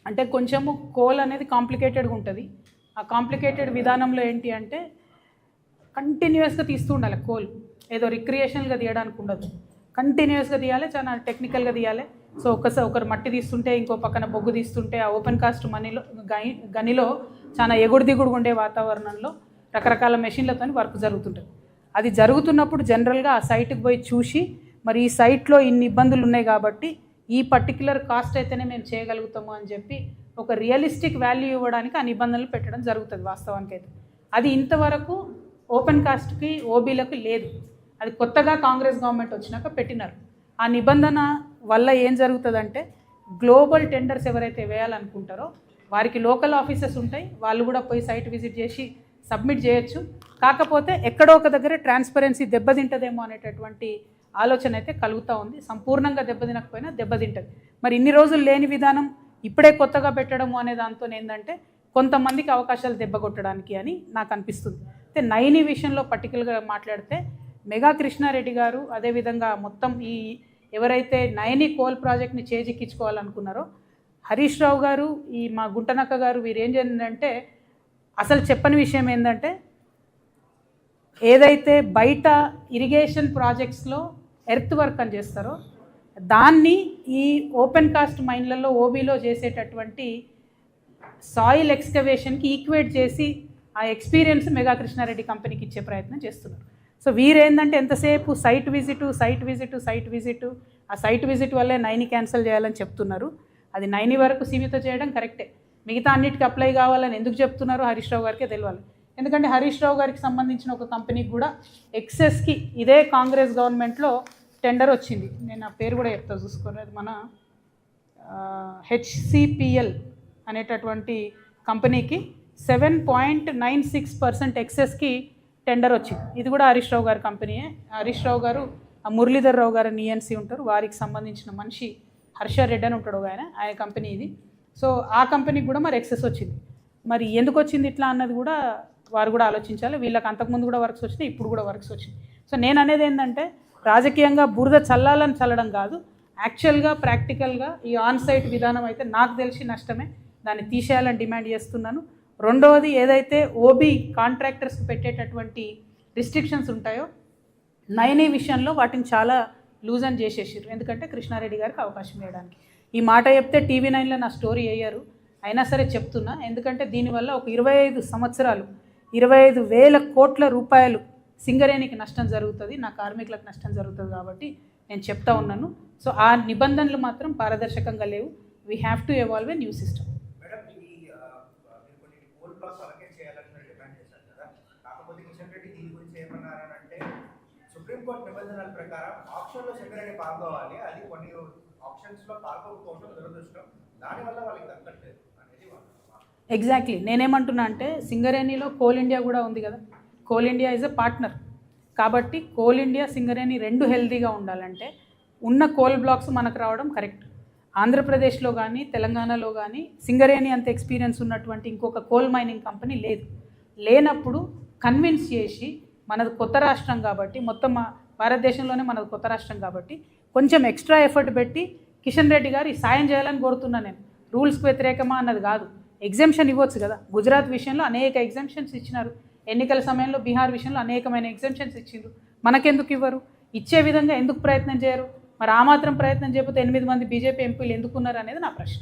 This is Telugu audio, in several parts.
అంటే కొంచెము కోల్ అనేది కాంప్లికేటెడ్గా ఉంటుంది. ఆ కాంప్లికేటెడ్ విధానంలో ఏంటి అంటే కంటిన్యూస్గా తీస్తూ ఉండాలి కోల్. ఏదో రిక్రియేషనల్గా తీయడానికి ఉండదు, కంటిన్యూస్గా తీయాలి, చాలా టెక్నికల్గా తీయాలి. సో ఒకరు మట్టి తీస్తుంటే ఇంకో పక్కన బొగ్గు తీస్తుంటే ఆ ఓపెన్ కాస్ట్ గనిలో చాలా ఎగుడు దిగుడు ఉండే వాతావరణంలో రకరకాల మెషిన్లతో వర్క్ జరుగుతుంటుంది. అది జరుగుతున్నప్పుడు జనరల్గా ఆ సైట్కి పోయి చూసి మరి ఈ సైట్లో ఇన్ని ఇబ్బందులు ఉన్నాయి కాబట్టి ఈ పర్టిక్యులర్ కాస్ట్ అయితేనే మేము చేయగలుగుతాము అని చెప్పి ఒక రియలిస్టిక్ వాల్యూ ఇవ్వడానికి ఆ నిబంధనలు పెట్టడం జరుగుతుంది వాస్తవానికి అయితే. అది ఇంతవరకు ఓపెన్ కాస్ట్కి ఓబీలకు లేదు. అది కొత్తగా కాంగ్రెస్ గవర్నమెంట్ వచ్చినాక పెట్టినారు. ఆ నిబంధన వల్ల ఏం జరుగుతుందంటే గ్లోబల్ టెండర్స్ ఎవరైతే వేయాలనుకుంటారో వారికి లోకల్ ఆఫీసెస్ ఉంటాయి, వాళ్ళు కూడా పోయి సైట్ విజిట్ చేసి సబ్మిట్ చేయొచ్చు. కాకపోతే ఎక్కడో ఒక దగ్గర ట్రాన్స్పరెన్సీ దెబ్బతింటదేమో అనేటటువంటి ఆలోచన అయితే కలుగుతూ ఉంది. సంపూర్ణంగా దెబ్బతినకపోయినా దెబ్బతింటుంది. మరి ఇన్ని రోజులు లేని విధానం ఇప్పుడే కొత్తగా పెట్టడము అనే దాంతో ఏంటంటే కొంతమందికి అవకాశాలు దెబ్బ కొట్టడానికి అని నాకు అనిపిస్తుంది. అయితే నైని విషయంలో పర్టికులర్గా మాట్లాడితే మెగా కృష్ణారెడ్డి గారు అదేవిధంగా మొత్తం ఈ ఎవరైతే నైని కోల్ ప్రాజెక్ట్ని చేజిక్కించుకోవాలనుకున్నారో హరీష్ రావు గారు, ఈ మా గుంటనక్క గారు, వీరు ఏం చేసిందంటే అసలు చెప్పని విషయం ఏంటంటే ఏదైతే బయట ఇరిగేషన్ ప్రాజెక్ట్స్లో ఎర్త్ వర్క్ అని చేస్తారో దాన్ని ఈ ఓపెన్ కాస్ట్ మైన్లలో ఓబీలో చేసేటటువంటి సాయిల్ ఎక్స్కవేషన్కి ఈక్వేట్ చేసి ఆ ఎక్స్పీరియన్స్ మెగా కృష్ణారెడ్డి కంపెనీకి ఇచ్చే ప్రయత్నం చేస్తున్నారు. సో వీరేందంటే ఎంతసేపు సైట్ విజిట్, ఆ సైట్ విజిట్ వల్లే నైని క్యాన్సిల్ చేయాలని చెప్తున్నారు. అది నైని వరకు సీమితం చేయడం కరెక్టే, మిగతా అన్నిటికీ అప్లై కావాలని ఎందుకు చెప్తున్నారో హరీష్ రావు గారికే తెలియాలి. ఎందుకంటే హరీష్ రావు గారికి సంబంధించిన ఒక కంపెనీకి కూడా ఎక్సెస్కి ఇదే కాంగ్రెస్ గవర్నమెంట్లో టెండర్ వచ్చింది. నేను ఆ పేరు కూడా చెప్తా చూసుకోండి. అది మన HCPL అనేటటువంటి కంపెనీకి 7.96% ఎక్సెస్కి టెండర్ వచ్చింది. ఇది కూడా హరీష్ రావు గారి కంపెనీయే. హరీష్ రావు గారు ఆ మురళీధర్ రావు గారు ENC ఉంటారు, వారికి సంబంధించిన మనిషి హర్షరెడ్డి అని ఉంటాడు ఆయన కంపెనీ ఇది. సో ఆ కంపెనీకి కూడా మరి ఎక్సెస్ వచ్చింది. మరి ఎందుకు వచ్చింది ఇట్లా అన్నది కూడా వారు కూడా ఆలోచించాలి. వీళ్ళకి అంతకుముందు కూడా వర్క్స్ వచ్చినాయి, ఇప్పుడు కూడా వర్క్స్ వచ్చినాయి. సో నేను అనేది ఏంటంటే రాజకీయంగా బురద చల్లడం కాదు, యాక్చువల్గా ప్రాక్టికల్గా ఈ ఆన్ సైట్ విధానం అయితే నాకు తెలిసి నష్టమే, దాన్ని తీసేయాలని డిమాండ్ చేస్తున్నాను. రెండవది ఏదైతే ఓబీ కాంట్రాక్టర్స్కి పెట్టేటటువంటి రిస్ట్రిక్షన్స్ ఉంటాయో నైని విషయంలో వాటిని చాలా లూజ్ అని చేసేసారు. ఎందుకంటే కృష్ణారెడ్డి గారికి అవకాశం ఇవ్వడానికి. ఈ మాట చెప్తే TV9లో నా స్టోరీ అయ్యారు, అయినా సరే చెప్తున్నా. ఎందుకంటే దీనివల్ల ఒక 25 సంవత్సరాలు 25,000 కోట్ల రూపాయలు సింగరేణికి నష్టం జరుగుతుంది, నా కార్మికులకు నష్టం జరుగుతుంది. కాబట్టి నేను చెప్తా ఉన్నాను. సో ఆ నిబంధనలు మాత్రం పారదర్శకంగా లేవు. We have to evolve a new system. Supreme court నిబంధనల ప్రకారం ఆప్షన్లో సింగరేణి పాల్గొవాలి, అది కొన్ని ఆప్షన్స్లో పాల్గొకపోవడం దురదృష్టం, దానివల్ల వాళ్ళకి దక్కట్లేదు అనేది. ఎగ్జాక్ట్లీ నేనేమంటున్నా అంటే సింగరేణిలో కోల్ ఇండియా కూడా ఉంది కదా, coal India is a partner. కాబట్టి కోల్ ఇండియా సింగరేణి రెండు హెల్తీగా ఉండాలంటే ఉన్న కోల్ బ్లాక్స్ మనకు రావడం కరెక్ట్. ఆంధ్రప్రదేశ్లో కానీ తెలంగాణలో కానీ సింగరేణి అంత ఎక్స్పీరియన్స్ ఉన్నటువంటి ఇంకొక కోల్ మైనింగ్ కంపెనీ లేనప్పుడు కన్విన్స్ చేసి మనది కొత్త రాష్ట్రం కాబట్టి, మొత్తం భారతదేశంలోనే మనది కొత్త రాష్ట్రం కాబట్టి కొంచెం ఎక్స్ట్రా ఎఫర్ట్ పెట్టి కిషన్ రెడ్డి గారు ఈ సాయం చేయాలని కోరుతున్నాను నేను. రూల్స్కి వ్యతిరేకమా అన్నది కాదు, ఎగ్జామ్షన్ ఇవ్వచ్చు కదా. గుజరాత్ విషయంలో అనేక ఎగ్జామ్షన్స్ ఇచ్చినారు, ఎన్నికల సమయంలో బీహార్ విషయంలో అనేకమైన ఎగ్జామ్షన్స్ ఇచ్చిండ్రు, మనకెందుకు ఇవ్వరు? ఇచ్చే విధంగా ఎందుకు ప్రయత్నం చేయరు? మరి ఆ మాత్రం ప్రయత్నం చేయకపోతే 8 మంది బీజేపీ ఎంపీలు ఎందుకున్నారు అనేది నా ప్రశ్న.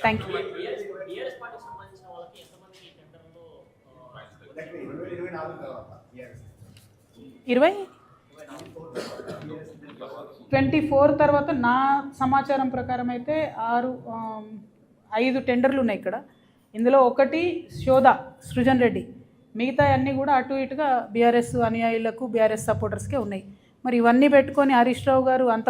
Thank you. 24 తర్వాత నా సమాచారం ప్రకారం అయితే 5 టెండర్లు ఉన్నాయి ఇక్కడ. ఇందులో ఒకటి సృజన్ రెడ్డి, మిగతా అన్నీ కూడా అటు ఇటుగా బీఆర్ఎస్ అనుయాయులకు, బీఆర్ఎస్ సపోర్టర్స్కే ఉన్నాయి. మరి ఇవన్నీ పెట్టుకొని హరీష్ రావు గారు అంత